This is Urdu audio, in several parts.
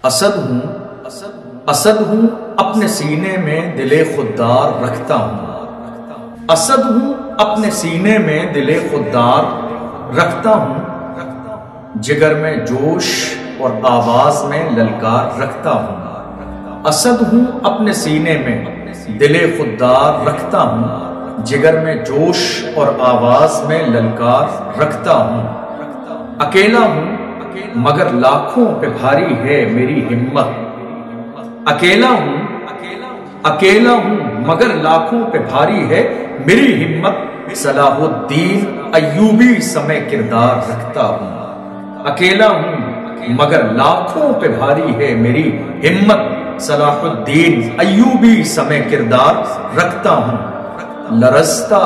اسد ہوں اپنے سینے میں دل خوددار رکھتا ہوں، اسد ہوں اپنے سینے میں دل خوددار رکھتا ہوں، جگر میں جوش اور آواز میں للکار رکھتا ہوں، اسد ہوں اپنے سینے میں دل خوددار رکھتا ہوں، جگر میں جوش اور آواز میں للکار رکھتا ہوں، اکیلا ہوں مگر لاکھوں پہ بھاری ہے میری ہمت، اکیلا ہوں مگر لاکھوں پہ بھاری ہے میری ہمت، صلاح الدین ایوبی سمے کردار رکھتا ہوں، اکیلا ہوں مگر لاکھوں پہ بھاری ہے میری ہمت، صلاح الدین ایوبی سمے کردار رکھتا ہوں، لرزتا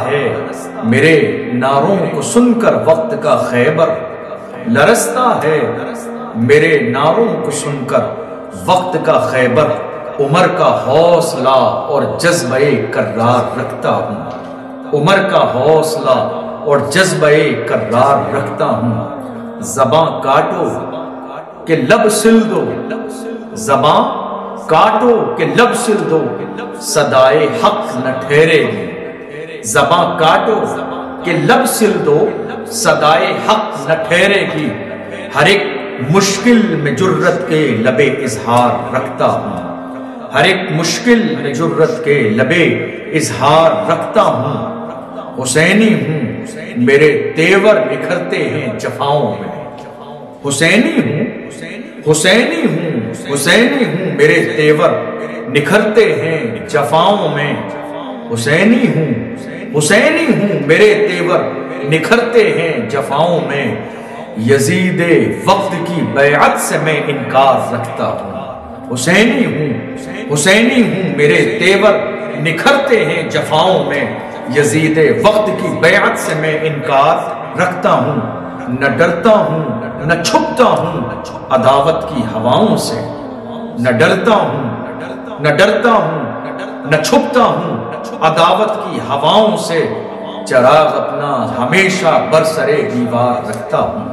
ہے میرے نعروں کو سن کر وقت کا خیبر، لرزتا ہے میرے نعروں کو سن کر وقت کا خیبر، عمر کا حوصلہ اور جذبہ کرار رکھتا ہوں، عمر کا حوصلہ اور جذبہ کرار رکھتا ہوں، زباں کاٹو کہ لب سل دو، زباں کاٹو کہ لب سل دو، صدائے حق نہ ٹھہرے گی، زباں کاٹو کہ لب سل دو، صدائے حق نہ ٹھہرے گی، ہر ایک مشکل میں جرت کے لبے اظہار رکھتا ہوں، ہر ایک مشکل میں جرت کے لبے اظہار رکھتا ہوں، حسینی ہوں میرے تیور نکھرتے ہیں جفاؤں میں، حسینی ہوں میرے تیور نکھرتے ہیں جفاؤں میں، حسینی ہوں میرے تیور نکھرتے ہیں جفاؤں میں، یزید وقت کی بیعت سے میں انکار رکھتا ہوں، حسینی ہوں میرے تیور نکھرتے ہیں جفاؤں میں، یزید وقت کی بیعت سے میں انکار رکھتا ہوں، نہ ڈرتا ہوں نہ چھپتا ہوں عداوت کی ہواؤں سے، نہ ڈرتا ہوں نہ چھپتا ہوں عداوت کی ہواؤں سے، چراغ اپنا ہمیشہ برسرے دیوار رکھتا ہوں،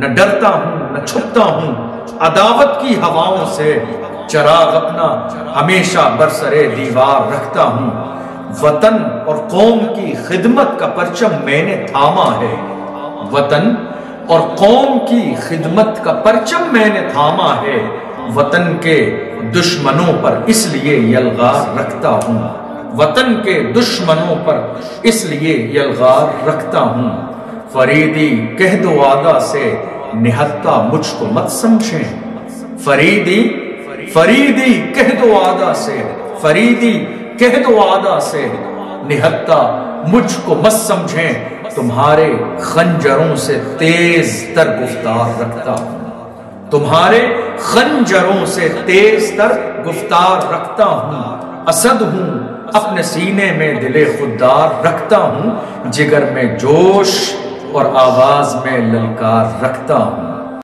نہ ڈرتا ہوں نہ چھپتا ہوں عداوت کی ہواؤں سے، چراغ اپنا ہمیشہ برسرے دیوار رکھتا ہوں، وطن اور قوم کی خدمت کا پرچم میں نے تھاما ہے، وطن اور قوم کی خدمت کا پرچم میں نے تھاما ہے، وطن کے دشمنوں پر اس لیے یلغار رکھتا ہوں، وطن کے دشمنوں پر اس لیے یلغار رکھتا ہوں، فریدی کہہ دو آدھا سے نہتا مجھ کو مت سمجھیں، فریدی کہہ دو آدھا سے، فریدی کہہ دو آدھا سے نہتا مجھ کو مت سمجھیں، تمہارے خنجروں سے تیز تر گفتار رکھتا ہوں، تمہارے خنجروں سے تیز تر گفتار رکھتا ہوں، اسد ہوں اپنے سینے میں دل خوددار رکھتا ہوں، جگر میں جوش اور آواز میں للکار رکھتا ہوں۔